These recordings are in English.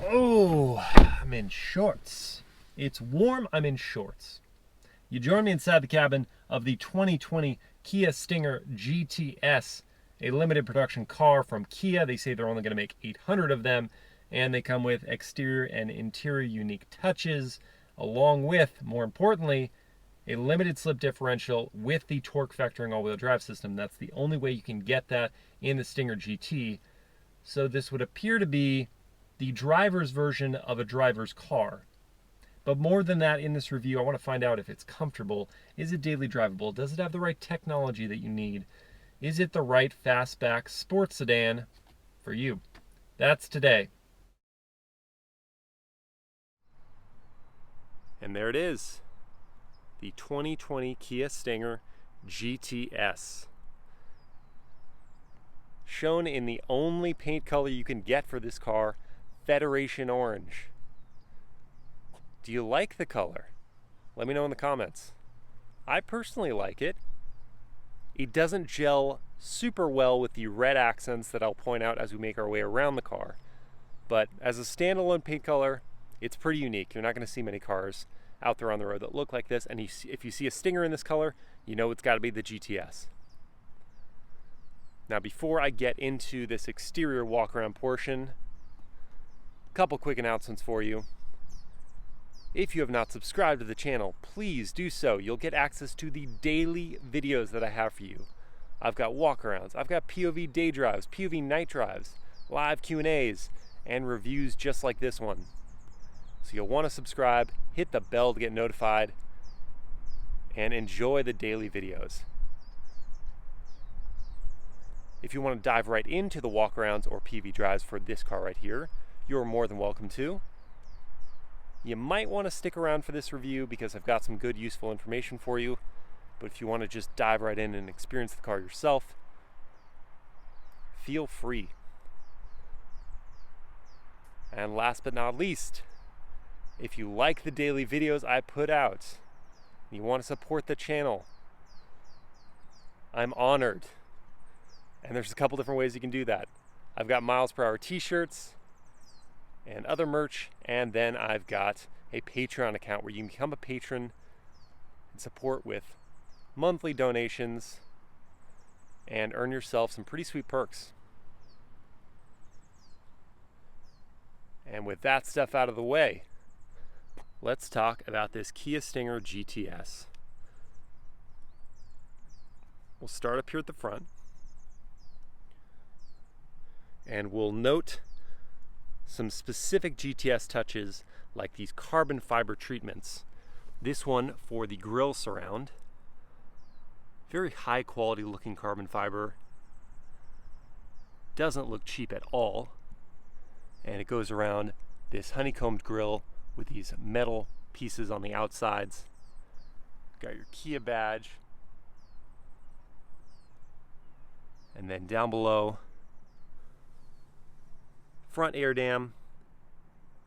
Oh, I'm in shorts. It's warm, I'm in shorts. You join me inside the cabin of the 2020 Kia Stinger GTS, a limited production car from Kia. They say they're only going to make 800 of them, and they come with exterior and interior unique touches, along with, more importantly, a limited slip differential with the torque vectoring all-wheel drive system. That's the only way you can get that in the Stinger GT. So this would appear to be the driver's version of a driver's car. But more than that, in this review, I want to find out if it's comfortable. Is it daily drivable? Does it have the right technology that you need? Is it the right fastback sports sedan for you? That's today. And there it is, the 2020 Kia Stinger GTS. Shown in the only paint color you can get for this car, Federation Orange. Do you like the color? Let me know in the comments. I personally like it. It doesn't gel super well with the red accents that I'll point out as we make our way around the car. But as a standalone paint color, it's pretty unique. You're not going to see many cars out there on the road that look like this. And if you see a Stinger in this color, you know it's got to be the GTS. Now, before I get into this exterior walk-around portion, a couple quick announcements for you. If you have not subscribed to the channel, please do so. You'll get access to the daily videos that I have for you. I've got walk-arounds, I've got POV day drives, POV night drives, live Q&As, and reviews just like this one. So you'll want to subscribe, hit the bell to get notified, and enjoy the daily videos. If you want to dive right into the walk-arounds or PV drives for this car right here, you're more than welcome to. You might want to stick around for this review because I've got some good, useful information for you. But if you want to just dive right in and experience the car yourself, feel free. And last but not least, if you like the daily videos I put out, and you want to support the channel, I'm honored. And there's a couple different ways you can do that. I've got MilesPerHr t-shirts and other merch, and then I've got a Patreon account where you can become a patron and support with monthly donations and earn yourself some pretty sweet perks. And with that stuff out of the way, let's talk about this Kia Stinger GTS. We'll start up here at the front, and we'll note some specific GTS touches like these carbon fiber treatments. This one for the grille surround. Very high quality looking carbon fiber. Doesn't look cheap at all. And it goes around this honeycombed grille with these metal pieces on the outsides. Got your Kia badge. And then down below, front air dam,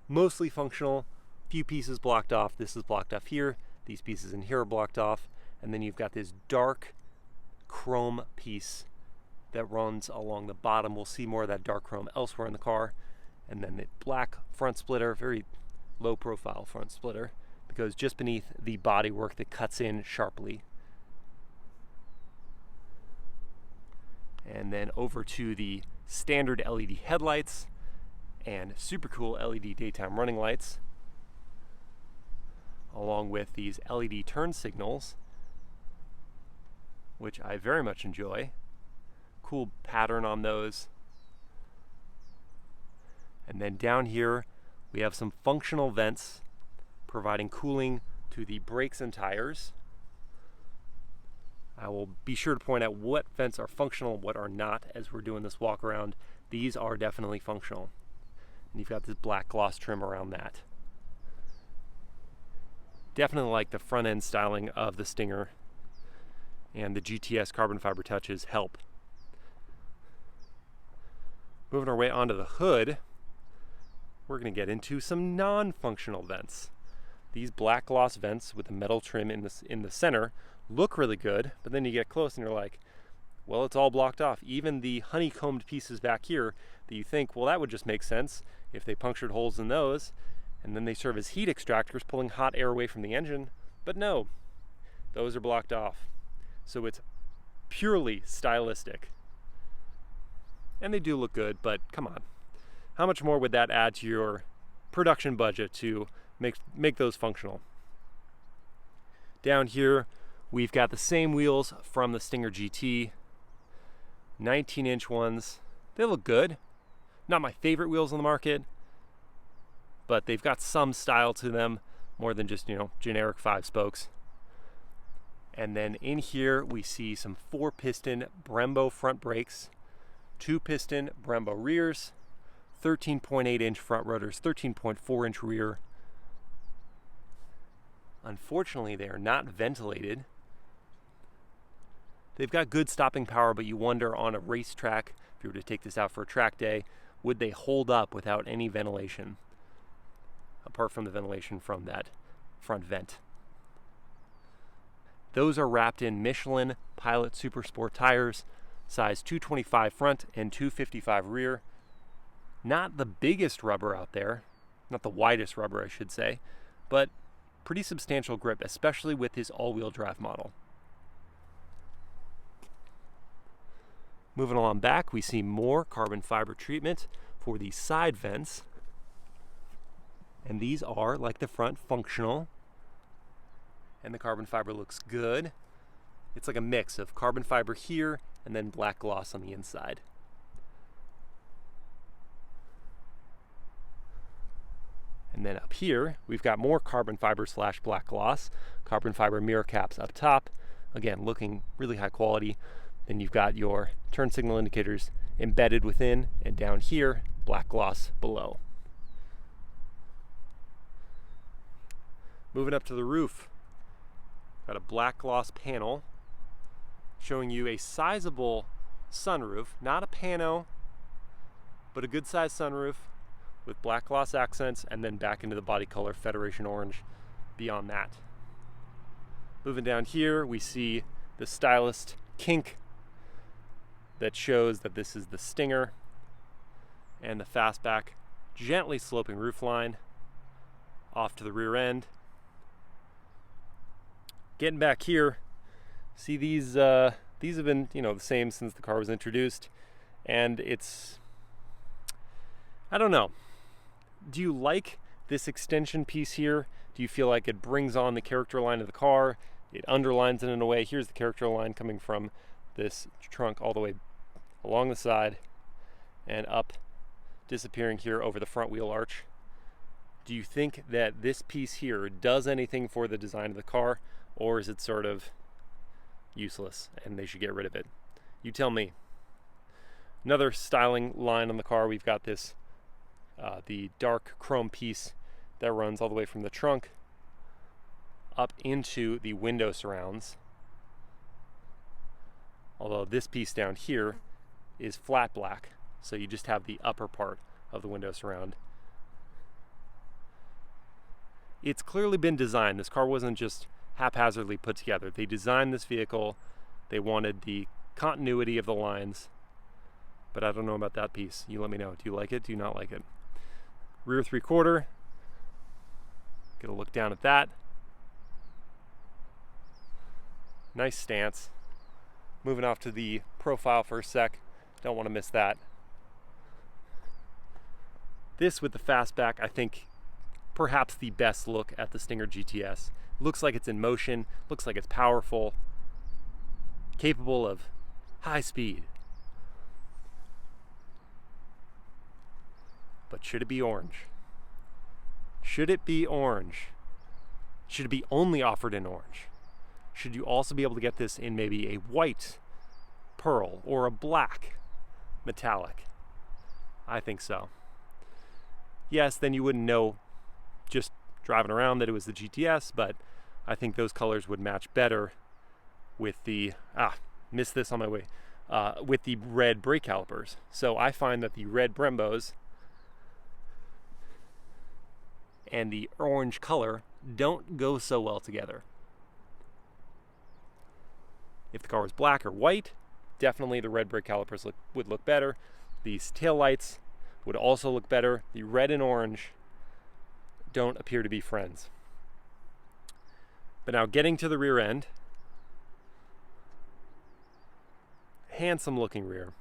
mostly functional, few pieces blocked off. This is blocked off here, these pieces in here are blocked off, and then you've got this dark chrome piece that runs along the bottom. We'll see more of that dark chrome elsewhere in the car. And then the black front splitter, very low profile front splitter, that goes just beneath the bodywork that cuts in sharply. And then over to the standard LED headlights and super cool LED daytime running lights, along with these LED turn signals, which I very much enjoy. Cool pattern on those. And then down here we have some functional vents providing cooling to the brakes and tires. I will be sure to point out what vents are functional and what are not as we're doing this walk around. These are definitely functional. And you've got this black gloss trim around that. Definitely like the front end styling of the Stinger, and the GTS carbon fiber touches help. Moving our way onto the hood, we're going to get into some non-functional vents. These black gloss vents with the metal trim in the center look really good, but then you get close and you're like, well, it's all blocked off. Even the honeycombed pieces back here, that you think, well, that would just make sense if they punctured holes in those, and then they serve as heat extractors, pulling hot air away from the engine. But no, those are blocked off. So it's purely stylistic. And they do look good, but come on. How much more would that add to your production budget to make those functional? Down here, we've got the same wheels from the Stinger GT, 19-inch ones. They look good. Not my favorite wheels on the market, but they've got some style to them, more than just, generic 5 spokes. And then in here, we see some 4-piston Brembo front brakes, 2-piston Brembo rears, 13.8-inch front rotors, 13.4-inch rear. Unfortunately, they are not ventilated. They've got good stopping power, but you wonder on a racetrack, if you were to take this out for a track day, would they hold up without any ventilation, apart from the ventilation from that front vent. Those are wrapped in Michelin Pilot Super Sport tires, size 225 front and 255 rear. Not the biggest rubber out there, not the widest rubber, I should say, but pretty substantial grip, especially with his all-wheel drive model. Moving along back, we see more carbon fiber treatment for the side vents. And these are, like the front, functional. And the carbon fiber looks good. It's like a mix of carbon fiber here and then black gloss on the inside. And then up here, we've got more carbon fiber / black gloss, carbon fiber mirror caps up top. Again, looking really high quality. Then you've got your turn signal indicators embedded within, and down here, black gloss below. Moving up to the roof, got a black gloss panel showing you a sizable sunroof, not a pano, but a good sized sunroof with black gloss accents, and then back into the body color Federation orange beyond that. Moving down here, we see the stylist kink that shows that this is the Stinger, and the fastback gently sloping roofline off to the rear end. Getting back here, see these have been the same since the car was introduced, and it's, I don't know. Do you like this extension piece here? Do you feel like it brings on the character line of the car? It underlines it in a way. Here's the character line coming from this trunk all the way along the side and up, disappearing here over the front wheel arch. Do you think that this piece here does anything for the design of the car, or is it sort of useless and they should get rid of it? You tell me. Another styling line on the car, we've got this the dark chrome piece that runs all the way from the trunk up into the window surrounds. Although this piece down here is flat black, so you just have the upper part of the window surround. It's clearly been designed. This car wasn't just haphazardly put together. They designed this vehicle. They wanted the continuity of the lines, but I don't know about that piece. You let me know. Do you like it? Do you not like it? Rear 3/4. Get a look down at that. Nice stance. Moving off to the profile for a sec. Don't want to miss that. This with the fastback, I think perhaps the best look at the Stinger GTS. Looks like it's in motion, looks like it's powerful, capable of high speed. But should it be orange? Should it be orange? Should it be only offered in orange? Should you also be able to get this in maybe a white pearl or a black metallic? I think so. Yes, then you wouldn't know just driving around that it was the GTS, but I think those colors would match better with the, missed this on my way, with the red brake calipers. So I find that the red Brembos and the orange color don't go so well together. If the car was black or white, definitely the red brake calipers would look better. These tail lights would also look better. The red and orange don't appear to be friends. But now getting to the rear end, handsome looking rear.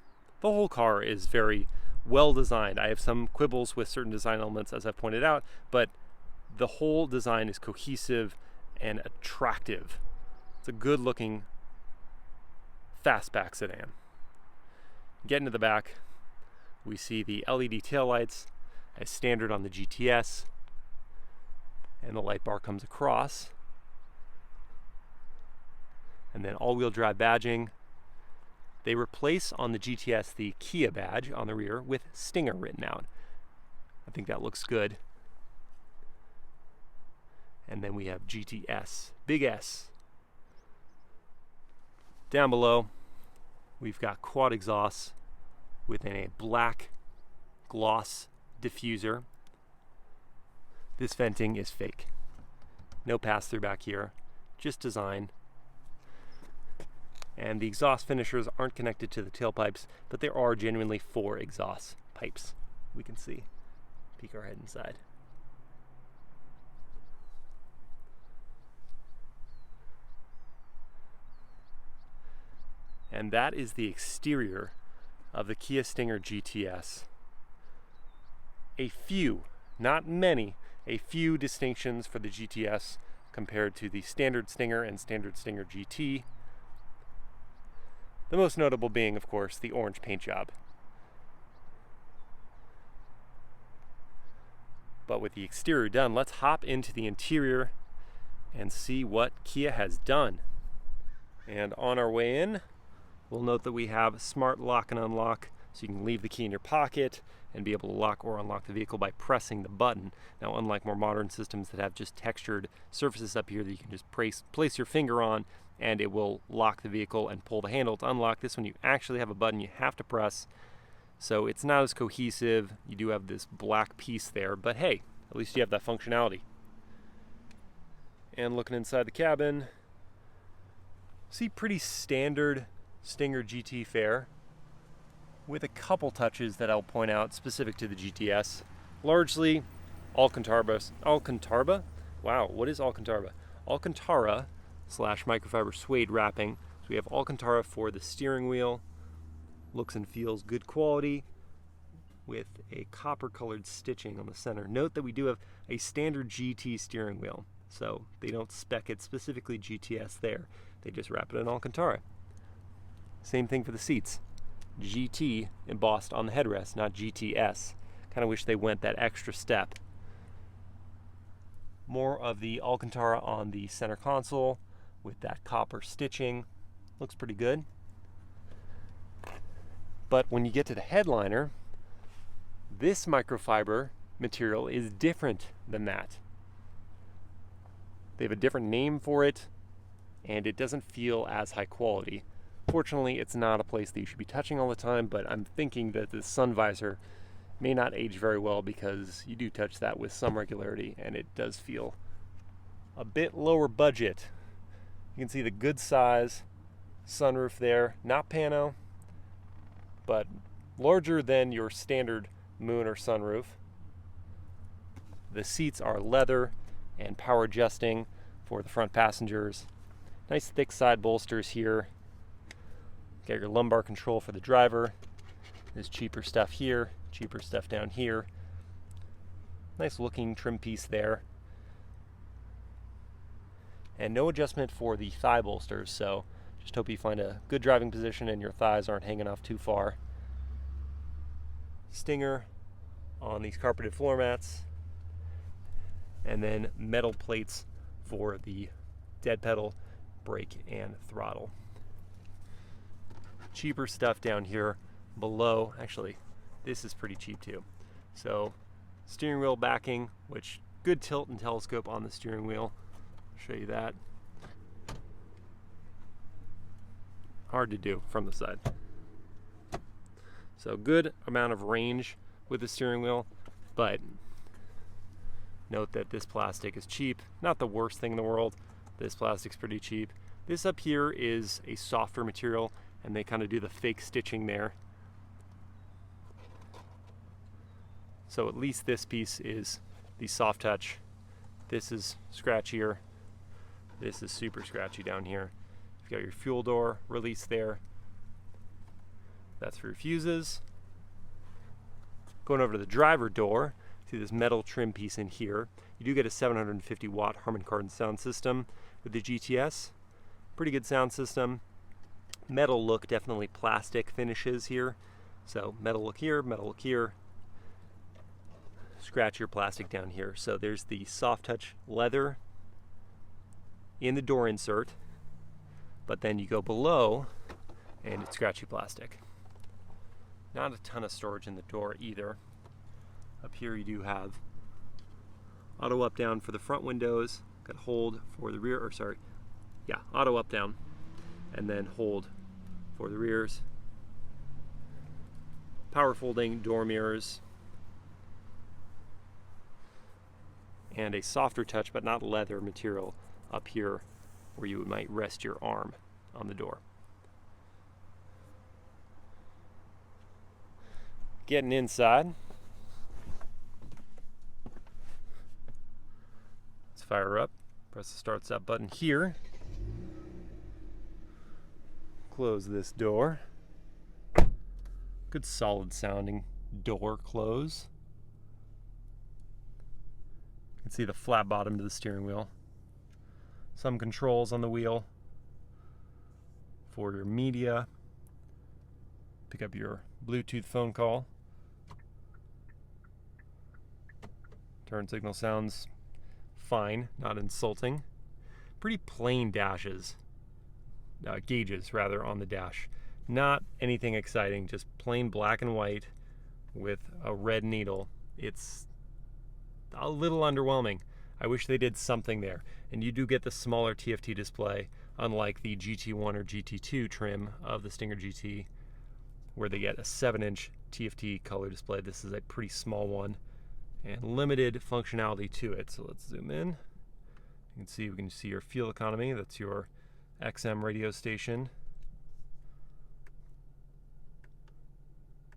The whole car is very well designed. I have some quibbles with certain design elements, as I've pointed out, but the whole design is cohesive and attractive. It's a good looking fastback sedan. Getting to the back, we see the LED taillights as standard on the GTS, and the light bar comes across. And then all-wheel drive badging. They replace on the GTS the Kia badge on the rear with Stinger written out. I think that looks good. And then we have GTS, big S. Down below, we've got quad exhausts within a black gloss diffuser. This venting is fake. No pass-through back here, just design. And the exhaust finishers aren't connected to the tailpipes, but there are genuinely 4 exhaust pipes. We can see. Peek our head inside. And that is the exterior of the Kia Stinger GTS. A few, not many, a few distinctions for the GTS compared to the standard Stinger and standard Stinger GT. The most notable being, of course, the orange paint job. But with the exterior done, let's hop into the interior and see what Kia has done. And on our way in, we'll note that we have smart lock and unlock, so you can leave the key in your pocket and be able to lock or unlock the vehicle by pressing the button. Now, unlike more modern systems that have just textured surfaces up here that you can just place your finger on and it will lock the vehicle and pull the handle to unlock, this one you actually have a button you have to press. So it's not as cohesive. You do have this black piece there, but hey, at least you have that functionality. And looking inside the cabin, see pretty standard Stinger GT fare with a couple touches that I'll point out specific to the GTS. Largely Alcantara. Wow, what is Alcantara? Alcantara / microfiber suede wrapping. So we have Alcantara for the steering wheel. Looks and feels good quality with a copper colored stitching on the center. Note that we do have a standard GT steering wheel, so they don't spec it specifically GTS there. They just wrap it in Alcantara. Same thing for the seats. GT embossed on the headrest, not GTS. Kind of wish they went that extra step. More of the Alcantara on the center console with that copper stitching. Looks pretty good. But when you get to the headliner, this microfiber material is different than that. They have a different name for it, and it doesn't feel as high quality. Fortunately, it's not a place that you should be touching all the time, but I'm thinking that the sun visor may not age very well because you do touch that with some regularity, and it does feel a bit lower budget. You can see the good size sunroof there, not pano, but larger than your standard moon or sunroof. The seats are leather and power adjusting for the front passengers. Nice thick side bolsters here. Got your lumbar control for the driver. There's cheaper stuff here, cheaper stuff down here. Nice looking trim piece there. And no adjustment for the thigh bolsters, so just hope you find a good driving position and your thighs aren't hanging off too far. Stinger on these carpeted floor mats, and then metal plates for the dead pedal, brake, and throttle. Cheaper stuff down here below. Actually, this is pretty cheap too. So steering wheel backing, which good tilt and telescope on the steering wheel. Show you that. Hard to do from the side. So good amount of range with the steering wheel, but note that this plastic is cheap. Not the worst thing in the world. This plastic's pretty cheap. This up here is a softer material, and they kind of do the fake stitching there. So at least this piece is the soft touch. This is scratchier. This is super scratchy down here. You've got your fuel door release there. That's for your fuses. Going over to the driver door, see this metal trim piece in here. You do get a 750 watt Harman Kardon sound system with the GTS. Pretty good sound system. Metal look, definitely plastic finishes here. So metal look here, metal look here. Scratch your plastic down here. So there's the soft touch leather in the door insert, but then you go below and it's scratchy plastic. Not a ton of storage in the door either. Up here you do have auto up down for the front windows, got hold for the rear, or sorry, yeah, auto up down, and then hold for the rears. Power folding door mirrors, and a softer touch but not leather material up here where you might rest your arm on the door. Getting inside, let's fire her up. Press the start stop button here. Close this door. Good solid sounding door close. You can see the flat bottom to the steering wheel. Some controls on the wheel for your media. Pick up your Bluetooth phone call. Turn signal sounds fine, not insulting. Pretty plain dashes, gauges rather, on the dash. Not anything exciting, just plain black and white with a red needle. It's a little underwhelming. I wish they did something there. And you do get the smaller TFT display, unlike the GT1 or GT2 trim of the Stinger GT, where they get a 7-inch TFT color display. This is a pretty small one and limited functionality to it. So let's zoom in. You can see your fuel economy. That's your XM radio station.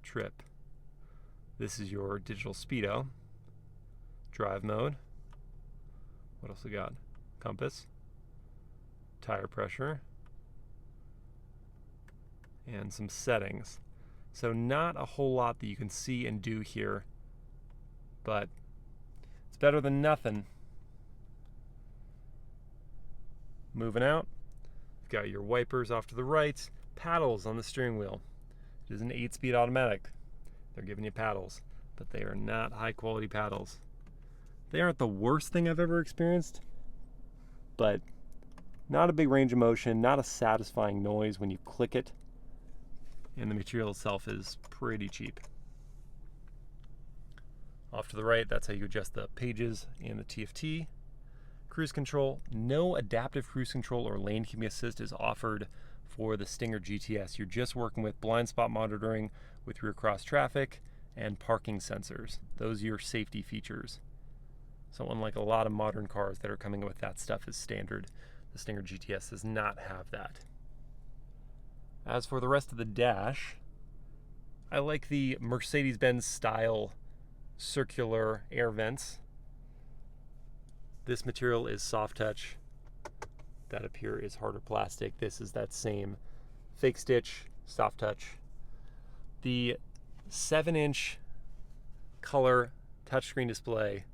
Trip. This is your digital speedo. Drive mode. What else we got? Compass. Tire pressure. And some settings. So not a whole lot that you can see and do here, but it's better than nothing. Moving out, you've got your wipers off to the right, paddles on the steering wheel. It is an 8-speed automatic. They're giving you paddles, but they are not high quality paddles. They aren't the worst thing I've ever experienced, but not a big range of motion, not a satisfying noise when you click it, and the material itself is pretty cheap. Off to the right, that's how you adjust the pages in the TFT. Cruise control, no adaptive cruise control or lane keeping assist is offered for the Stinger GTS. You're just working with blind spot monitoring with rear cross traffic and parking sensors. Those are your safety features. So unlike a lot of modern cars that are coming with that stuff as standard, the Stinger GTS does not have that. As for the rest of the dash, I like the Mercedes-Benz style circular air vents. This material is soft touch. That up here is harder plastic. This is that same fake stitch, soft touch. The 7-inch color touchscreen display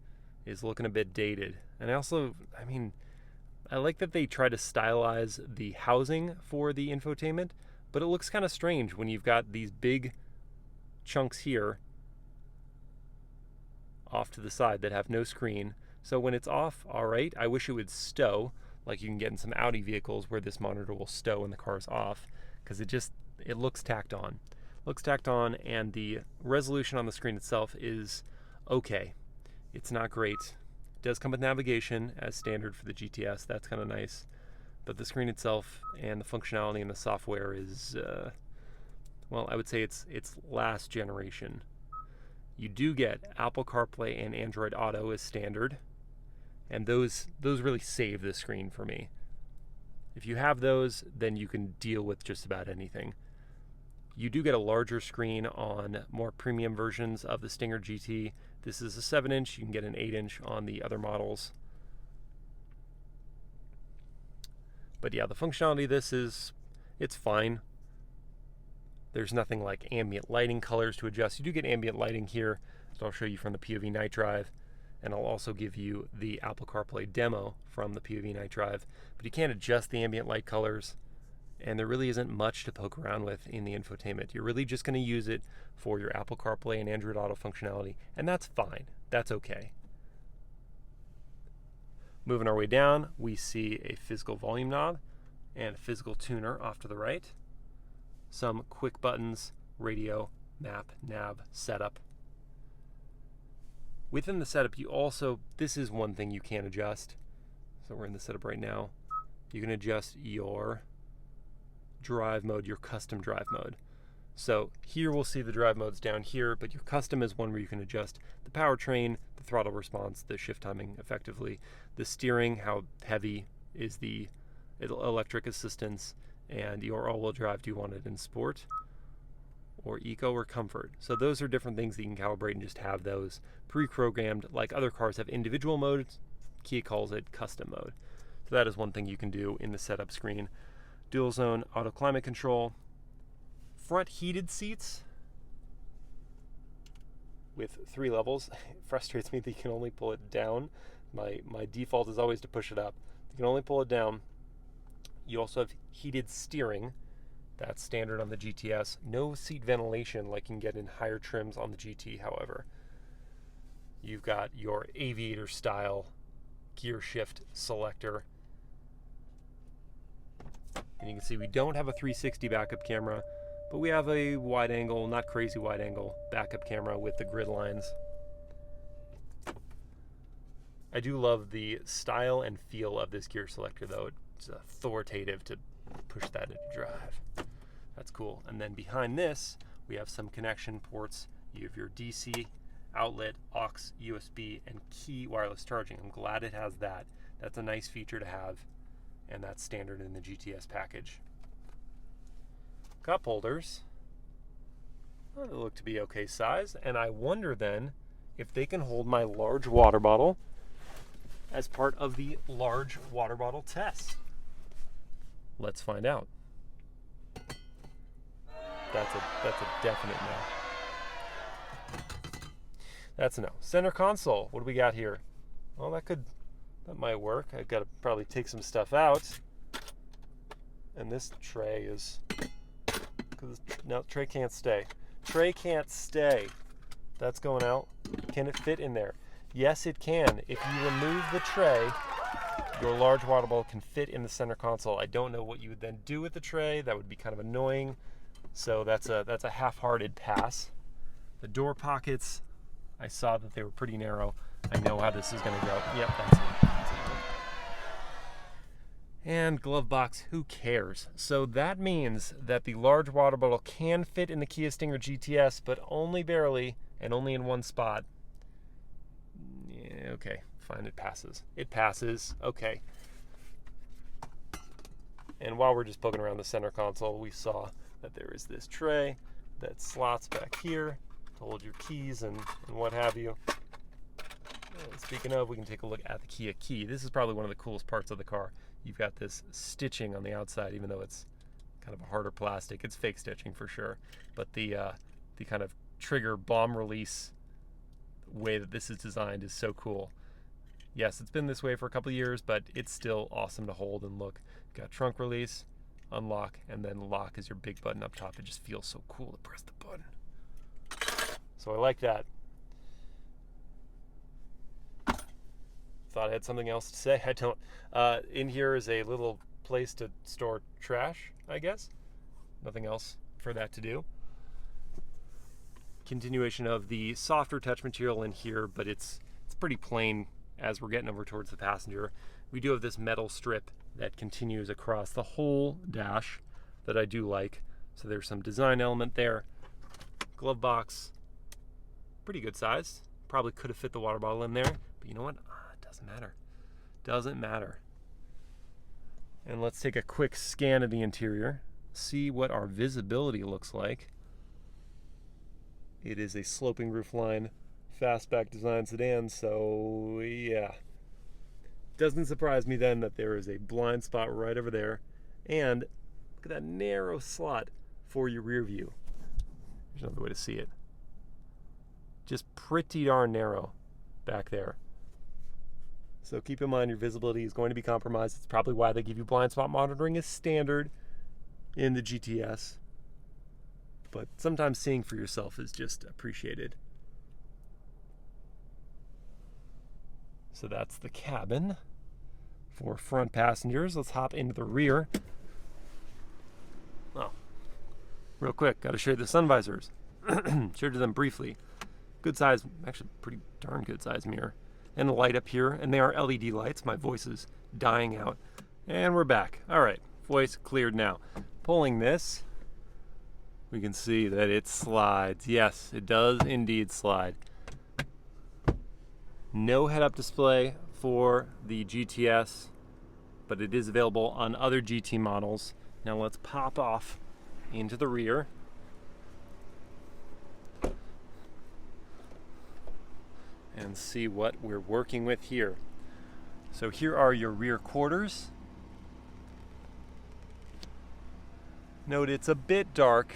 is looking a bit dated. And I like that they try to stylize the housing for the infotainment, but it looks kind of strange when you've got these big chunks here off to the side that have no screen. So when it's off, all right. I wish it would stow, like you can get in some Audi vehicles where this monitor will stow when the car's off, because it looks tacked on. And the resolution on the screen itself is okay. It's not great. It does come with navigation as standard for the GTS. That's kind of nice. But the screen itself and the functionality and the software is, well, I would say it's last generation. You do get Apple CarPlay and Android Auto as standard, and those really save the screen for me. If you have those, then you can deal with just about anything. You do get a larger screen on more premium versions of the Stinger GT This is a 7-inch. You can get an 8-inch on the other models. But yeah, the functionality of this it's fine. There's nothing like ambient lighting colors to adjust. You do get ambient lighting here, so I'll show you from the POV night drive, and I'll also give you the Apple CarPlay demo from the POV night drive. But you can't adjust the ambient light colors, and there really isn't much to poke around with in the infotainment. You're really just going to use it for your Apple CarPlay and Android Auto functionality, and that's fine. That's okay. Moving our way down, we see a physical volume knob and a physical tuner off to the right. Some quick buttons, radio, map, nav, setup. Within the setup, this is one thing you can adjust. So we're in the setup right now. You can adjust your drive mode, your custom drive mode. So here we'll see the drive modes down here, but your custom is one where you can adjust the powertrain, the throttle response, the shift timing effectively, the steering, how heavy is the electric assistance, and your all-wheel drive, do you want it in sport or eco or comfort? So those are different things that you can calibrate and just have those pre-programmed. Like other cars have individual modes, Kia calls it custom mode. So that is one thing you can do in the setup screen. Dual zone auto climate control, front heated seats with 3 levels. It frustrates me that you can only pull it down. My default is always to push it up. You can only pull it down. You also have heated steering. That's standard on the GTS. No seat ventilation like you can get in higher trims on the GT, however. You've got your aviator style gear shift selector. And you can see we don't have a 360 backup camera, but we have a wide angle, not crazy wide angle, backup camera with the grid lines. I do love the style and feel of this gear selector though. It's authoritative to push that into drive. That's cool. And then behind this, we have some connection ports. You have your DC outlet, aux, USB, and key wireless charging. I'm glad it has that. That's a nice feature to have, and that's standard in the GTS package. Cup holders. Well, they look to be okay size, and I wonder then if they can hold my large water bottle as part of the large water bottle test. Let's find out. That's a definite no. That's a no. Center console. What do we got here? Well, that might work. I've got to probably take some stuff out. And this tray is, no, tray can't stay. Tray can't stay. That's going out. Can it fit in there? Yes, it can. If you remove the tray, your large water bottle can fit in the center console. I don't know what you would then do with the tray. That would be kind of annoying. So that's a half-hearted pass. The door pockets, I saw that they were pretty narrow. I know how this is going to go. Yep, that's it. And glove box, who cares? So that means that the large water bottle can fit in the Kia Stinger GTS, but only barely and only in one spot. Yeah, okay, fine, it passes. It passes, okay. And while we're just poking around the center console, we saw that there is this tray that slots back here to hold your keys and what have you. And speaking of, we can take a look at the Kia key. This is probably one of the coolest parts of the car. You've got this stitching on the outside, even though it's kind of a harder plastic. It's fake stitching for sure, but the kind of trigger bomb release way that this is designed is so cool. Yes, it's been this way for a couple of years, but it's still awesome to hold and look. You've got trunk release, unlock, and then lock is your big button up top. It just feels so cool to press the button. So I like that. Thought I had something else to say. I don't. In here is a little place to store trash, I guess. Nothing else for that to do. Continuation of the softer touch material in here, but it's pretty plain as we're getting over towards the passenger. We do have this metal strip that continues across the whole dash that I do like. So there's some design element there. Glove box, pretty good size. Probably could have fit the water bottle in there, but you know what? Doesn't matter. Doesn't matter. And let's take a quick scan of the interior, see what our visibility looks like. It is a sloping roofline, fastback design sedan, so yeah. Doesn't surprise me then that there is a blind spot right over there. And look at that narrow slot for your rear view. There's another way to see it. Just pretty darn narrow back there. So keep in mind your visibility is going to be compromised. It's probably why they give you blind spot monitoring as standard in the GTS. But sometimes seeing for yourself is just appreciated. So that's the cabin for front passengers. Let's hop into the rear. Oh, real quick, got to show you the sun visors. Showed you them briefly. Good size, actually pretty darn good size mirror. And a light up here, and they are LED lights. My voice is dying out. And we're back. All right, voice cleared now. Pulling this, we can see that it slides. Yes, it does indeed slide. No head-up display for the GTS, but it is available on other GT models. Now let's pop off into the rear. And see what we're working with here. So here are your rear quarters. Note it's a bit dark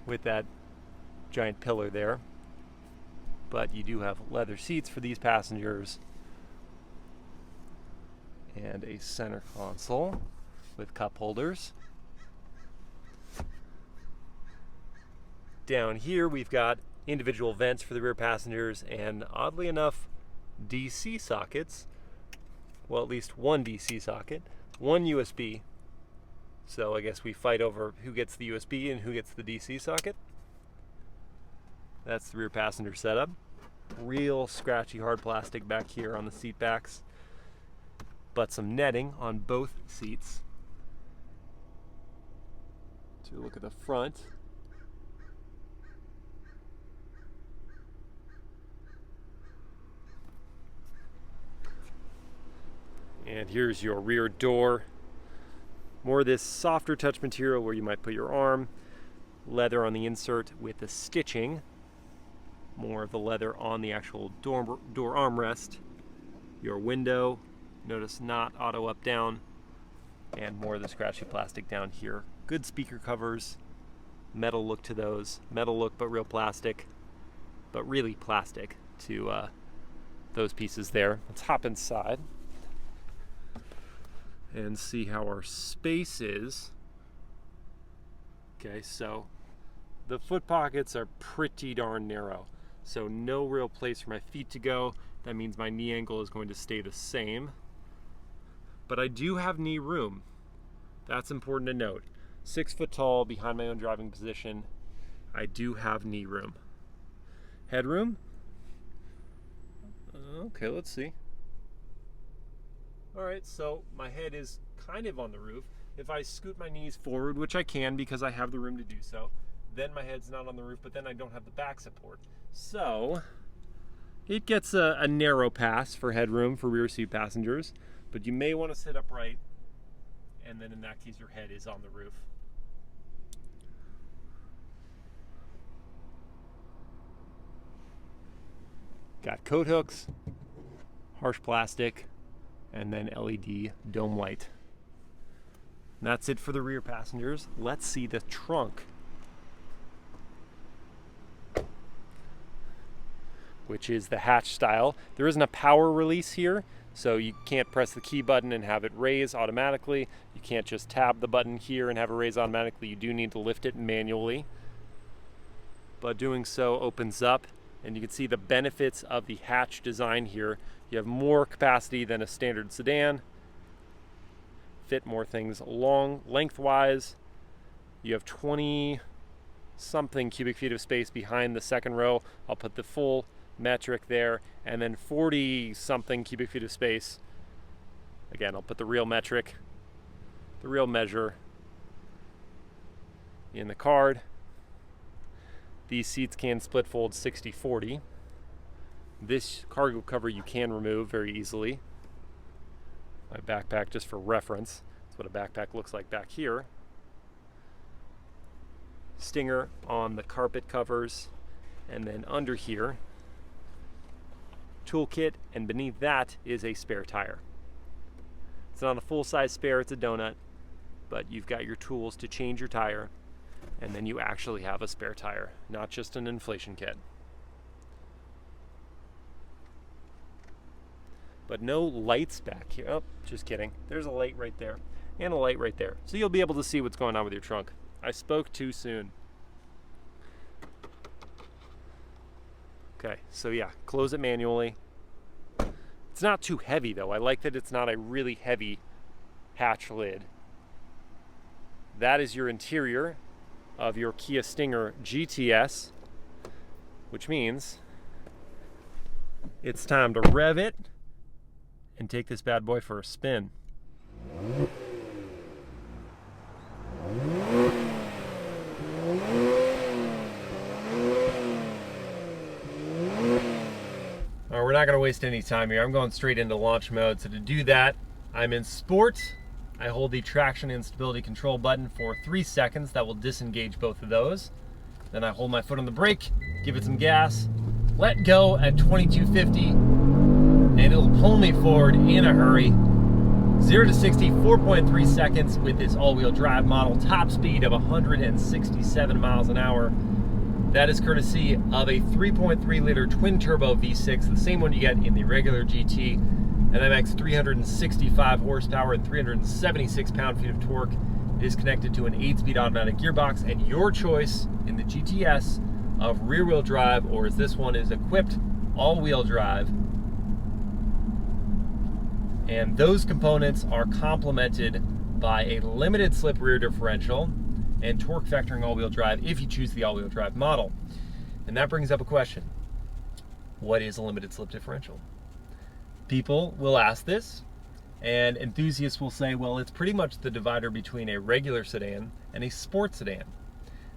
with that giant pillar there, but you do have leather seats for these passengers and a center console with cup holders. Down here we've got individual vents for the rear passengers and, oddly enough, DC sockets. Well, at least one DC socket, one USB. So I guess we fight over who gets the USB and who gets the DC socket. That's the rear passenger setup. Real scratchy hard plastic back here on the seat backs, but some netting on both seats. To look at the front. And here's your rear door. More of this softer touch material where you might put your arm. Leather on the insert with the stitching. More of the leather on the actual door armrest. Your window, notice not auto up down. And more of the scratchy plastic down here. Good speaker covers. Metal look to those. Metal look but real plastic. But really plastic to those pieces there. Let's hop inside and see how our space is. Okay, so the foot pockets are pretty darn narrow, so no real place for my feet to go. That means my knee angle is going to stay the same, but I do have knee room. That's important to note. 6 foot tall, behind my own driving position, I do have knee room. Headroom? Okay, let's see. All right, so my head is kind of on the roof. If I scoot my knees forward, which I can because I have the room to do so, then my head's not on the roof, but then I don't have the back support. So it gets a narrow pass for headroom for rear seat passengers, but you may want to sit upright, and then in that case your head is on the roof. Got coat hooks, harsh plastic, and then LED dome light. And that's it for the rear passengers. Let's see the trunk, which is the hatch style. There isn't a power release here, so you can't press the key button and have it raise automatically. You can't just tab the button here and have it raise automatically. You do need to lift it manually. But doing so opens up, and you can see the benefits of the hatch design here. You have more capacity than a standard sedan. Fit more things lengthwise. You have 20 something cubic feet of space behind the second row. I'll put the full metric there, and then 40 something cubic feet of space. Again, I'll put the real metric, the real measure in the card. These seats can split fold 60-40. This cargo cover you can remove very easily. My backpack, just for reference, that's what a backpack looks like back here. Stinger on the carpet covers, and then under here toolkit, and beneath that is a spare tire. It's not a full-size spare, it's a donut, but you've got your tools to change your tire, and then you actually have a spare tire, not just an inflation kit. But no lights back here. Oh, just kidding. There's a light right there and a light right there. So you'll be able to see what's going on with your trunk. I spoke too soon. Okay, so yeah, close it manually. It's not too heavy though. I like that it's not a really heavy hatch lid. That is your interior of your Kia Stinger GTS, which means it's time to rev it and take this bad boy for a spin. We're not going to waste any time here. I'm going straight into launch mode. So to do that, I'm in Sport. I hold the traction and stability control button for 3 seconds. That will disengage both of those. Then I hold my foot on the brake, give it some gas, let go at 2250, and it'll pull me forward in a hurry. 0 to 60, 4.3 seconds with this all-wheel drive model, top speed of 167 miles an hour. That is courtesy of a 3.3-liter twin-turbo V6, the same one you get in the regular GT, and that makes 365 horsepower and 376 pound-feet of torque. It is connected to an 8-speed automatic gearbox, and your choice in the GTS of rear-wheel drive, or as this one is equipped, all-wheel drive. And those components are complemented by a limited slip rear differential and torque vectoring all-wheel drive if you choose the all-wheel drive model. And that brings up a question. What is a limited slip differential? People will ask this, and enthusiasts will say, well, it's pretty much the divider between a regular sedan and a sport sedan.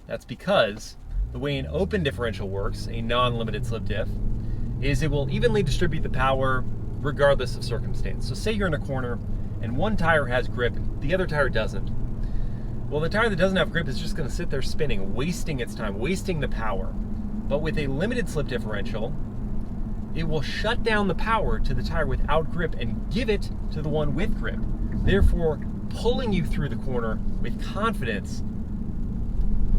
That's because the way an open differential works, a non-limited slip diff, is it will evenly distribute the power regardless of circumstance. So say you're in a corner and one tire has grip, the other tire doesn't. Well, the tire that doesn't have grip is just going to sit there spinning, wasting its time, wasting the power. But with a limited slip differential, it will shut down the power to the tire without grip and give it to the one with grip, therefore pulling you through the corner with confidence.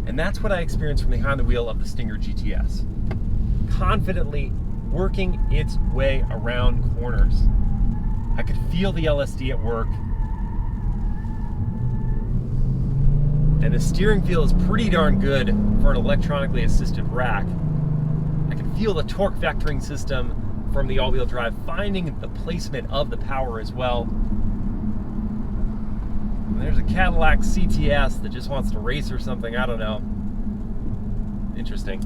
And that's what I experienced from behind the wheel of the Stinger GTS. Confidently working its way around corners. I could feel the LSD at work. And the steering feel is pretty darn good for an electronically assisted rack. I can feel the torque vectoring system from the all-wheel drive, finding the placement of the power as well. And there's a Cadillac CTS that just wants to race or something, I don't know. Interesting.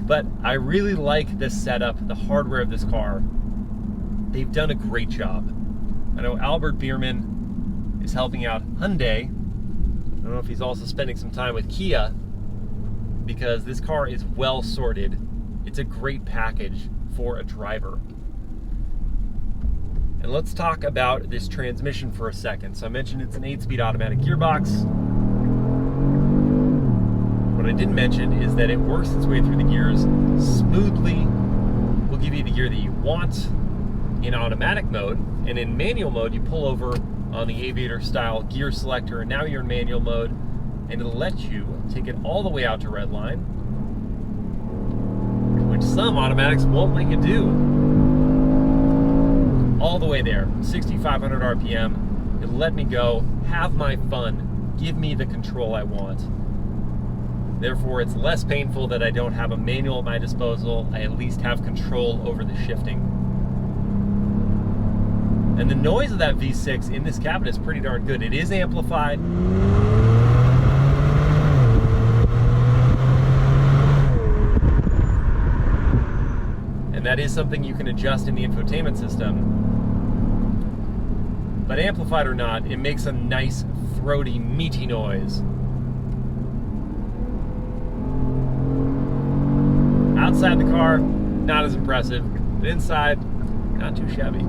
But I really like this setup, the hardware of this car. They've done a great job. I know Albert Bierman is helping out Hyundai. I don't know if he's also spending some time with Kia, because this car is well sorted. It's a great package for a driver. And let's talk about this transmission for a second. So I mentioned it's an 8-speed automatic gearbox. What I didn't mention is that it works its way through the gears smoothly. Will give you the gear that you want in automatic mode, and in manual mode you pull over on the aviator style gear selector, and now you're in manual mode, and it'll let you take it all the way out to red line, which some automatics won't let you do. All the way there, 6,500 RPM. It'll let me go, have my fun, give me the control I want. Therefore, it's less painful that I don't have a manual at my disposal. I at least have control over the shifting. And the noise of that V6 in this cabin is pretty darn good. It is amplified. And that is something you can adjust in the infotainment system. But amplified or not, it makes a nice, throaty, meaty noise. Outside the car, not as impressive, but inside, not too shabby.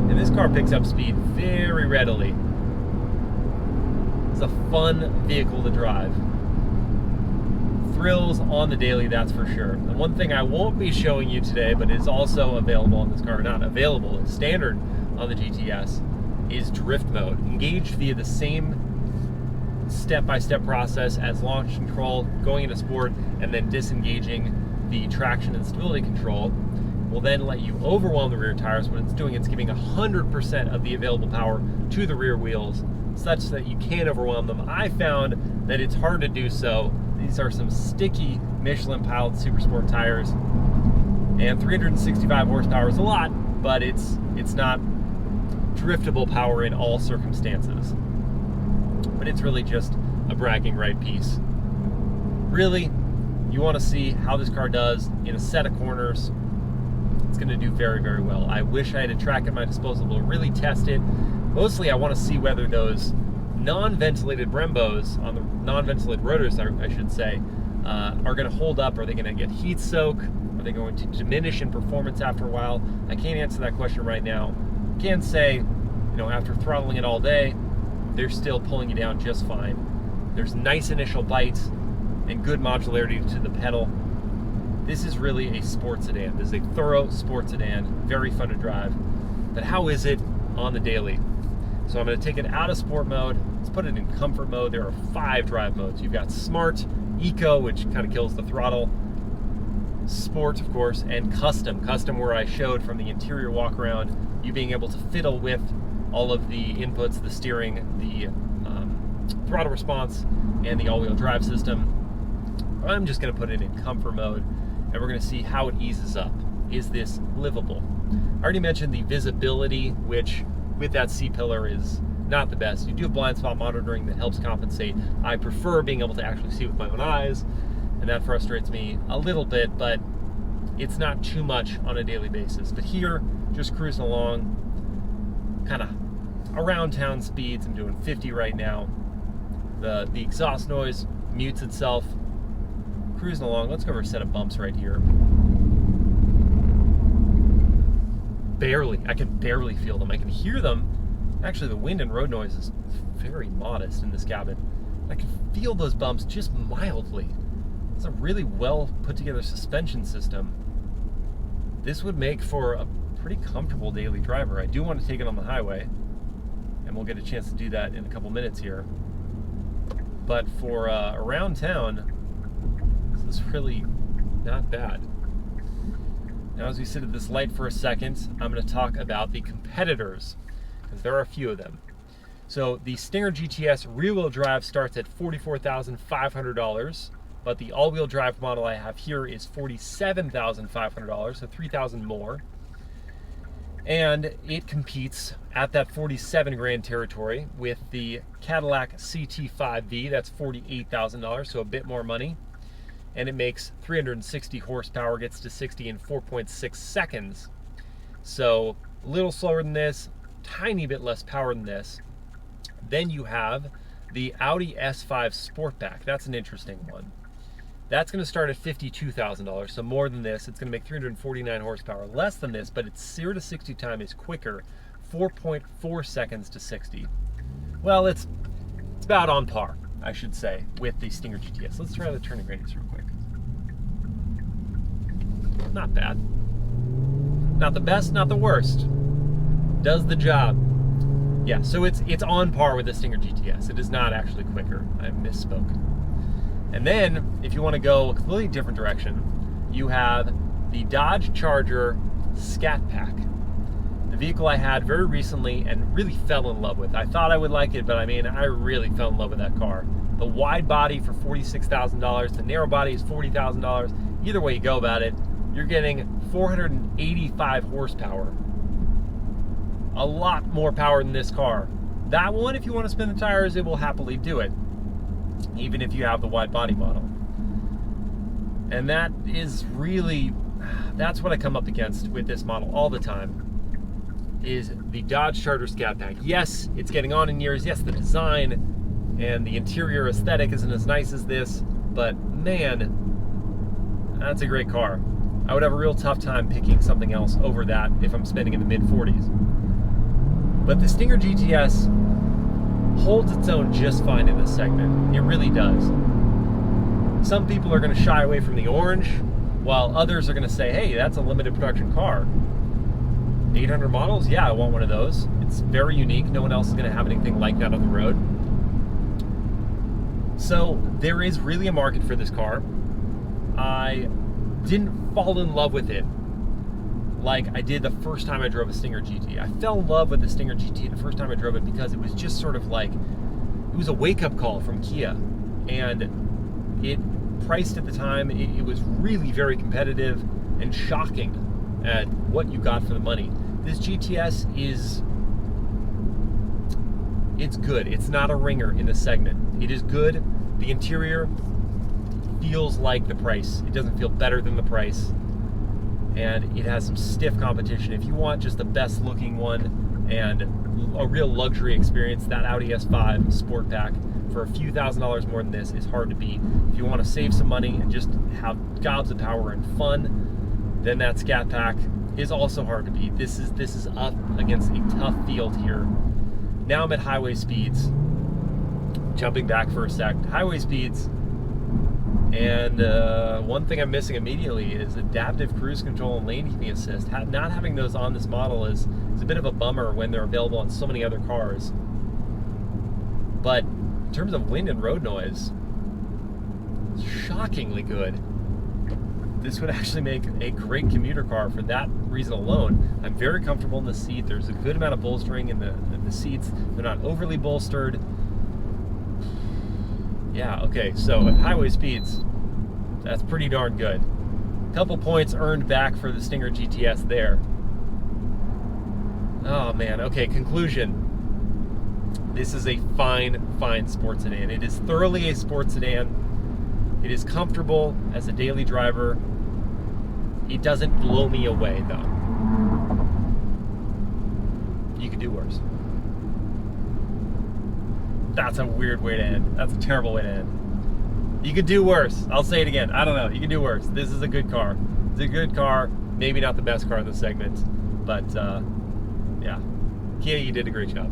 And this car picks up speed very readily. It's a fun vehicle to drive. thrills on the daily, that's for sure. And one thing I won't be showing you today, but is also available on this car, not available, it's standard on the GTS, is drift mode. Engaged via the same step-by-step process as launch control, going into sport, and then disengaging the traction and stability control will then let you overwhelm the rear tires. What it's doing, it's giving 100% of the available power to the rear wheels, such that you can't overwhelm them. I found that it's hard to do so. These are some sticky Michelin Pilot Super Sport tires, and 365 horsepower is a lot, but it's not driftable power in all circumstances. But it's really just a bragging right piece. Really, you want to see how this car does in a set of corners. It's going to do very, very well. I wish I had a track at my disposal to really test it. Mostly I want to see whether those non-ventilated Brembos on the non-ventilated rotors, I should say, are going to hold up. Are they going to get heat soak? Are they going to diminish in performance after a while? I can't answer that question right now. I can say, after throttling it all day, they're still pulling you down just fine. There's nice initial bites and good modularity to the pedal. This is really a sports sedan. This is a thorough sports sedan, very fun to drive. But how is it on the daily? So I'm going to take it out of sport mode. Let's put it in comfort mode. There are 5 drive modes. You've got Smart, Eco, which kind of kills the throttle, Sport, of course, and Custom. Custom, where I showed from the interior walk around, you being able to fiddle with all of the inputs, the steering, the throttle response, and the all-wheel drive system. I'm just going to put it in comfort mode, and we're going to see how it eases up. Is this livable? I already mentioned the visibility, which with that C-pillar is not the best. You do have blind spot monitoring that helps compensate. I prefer being able to actually see with my own eyes, and that frustrates me a little bit, but it's not too much on a daily basis. But here, just cruising along, kind of around town speeds. I'm doing 50 right now. The exhaust noise mutes itself. Cruising along. Let's go over a set of bumps right here. Barely. I can barely feel them. I can hear them. Actually, the wind and road noise is very modest in this cabin. I can feel those bumps just mildly. It's a really well put together suspension system. This would make for a pretty comfortable daily driver. I do want to take it on the highway, and we'll get a chance to do that in a couple minutes here. But for around town, this is really not bad. Now, as we sit at this light for a second, I'm going to talk about the competitors, because there are a few of them. So the Stinger GTS rear-wheel drive starts at $44,500, but the all-wheel drive model I have here is $47,500, so $3,000 more. And it competes at that 47 grand territory with the Cadillac CT5V, that's $48,000, so a bit more money. And it makes 360 horsepower, gets to 60 in 4.6 seconds. So a little slower than this, tiny bit less power than this. Then you have the Audi S5 Sportback. That's an interesting one. That's going to start at $52,000, so more than this. It's going to make 349 horsepower, less than this, but its 0 to 60 time is quicker, 4.4 seconds to 60. Well, it's about on par, I should say, with the Stinger GTS. Let's try the turning radius real quick. Not bad. Not the best, not the worst. Does the job. Yeah, so it's on par with the Stinger GTS. It is not actually quicker. I misspoke. And then, if you want to go a completely different direction, you have the Dodge Charger Scat Pack. The vehicle I had very recently and really fell in love with. I thought I would like it, but I really fell in love with that car. The wide body for $46,000, the narrow body is $40,000. Either way you go about it, you're getting 485 horsepower. A lot more power than this car. That one, if you want to spin the tires, it will happily do it, even if you have the wide body model. And that is really, that's what I come up against with this model all the time, is the Dodge Charger Scat Pack. Yes, it's getting on in years. Yes, the design and the interior aesthetic isn't as nice as this, but man, that's a great car. I would have a real tough time picking something else over that if I'm spending in the mid-40s. But the Stinger GTS holds its own just fine in this segment. It really does. some people are going to shy away from the orange, while others are going to say, hey, that's a limited production car. 800 models? Yeah, I want one of those. It's very unique. No one else is going to have anything like that on the road. So there is really a market for this car. I didn't fall in love with it like I did the first time I drove a Stinger GT. I fell in love with the Stinger GT the first time I drove it because it was just sort of like, it was a wake-up call from Kia. And it priced at the time, it was really very competitive and shocking at what you got for the money. This GTS it's good. It's not a ringer in the segment. It is good. The interior feels like the price. It doesn't feel better than the price. And it has some stiff competition. If you want just the best looking one and a real luxury experience, that Audi S5 Sport Pack for a few $1,000s more than this is hard to beat. If you want to save some money and just have gobs of power and fun, then that Scat Pack is also hard to beat. This is up against a tough field here. Now I'm at highway speeds. Jumping back for a sec, highway speeds. And one thing I'm missing immediately is adaptive cruise control and lane keeping assist. Not having those on this model is a bit of a bummer when they're available on so many other cars. But in terms of wind and road noise, it's shockingly good. This would actually make a great commuter car for that reason alone. I'm very comfortable in the seat. There's a good amount of bolstering in the seats. They're not overly bolstered. Yeah, okay, so at highway speeds, that's pretty darn good. Couple points earned back for the Stinger GTS there. Oh man, okay, conclusion. This is a fine sports sedan. It is thoroughly a sports sedan. It is comfortable as a daily driver. It doesn't blow me away though. You could do worse. That's a weird way to end. That's a terrible way to end. You could do worse. I'll say it again. I don't know. You can do worse. This is a good car. It's a good car. Maybe not the best car in the segment, but yeah. Kia, you did a great job.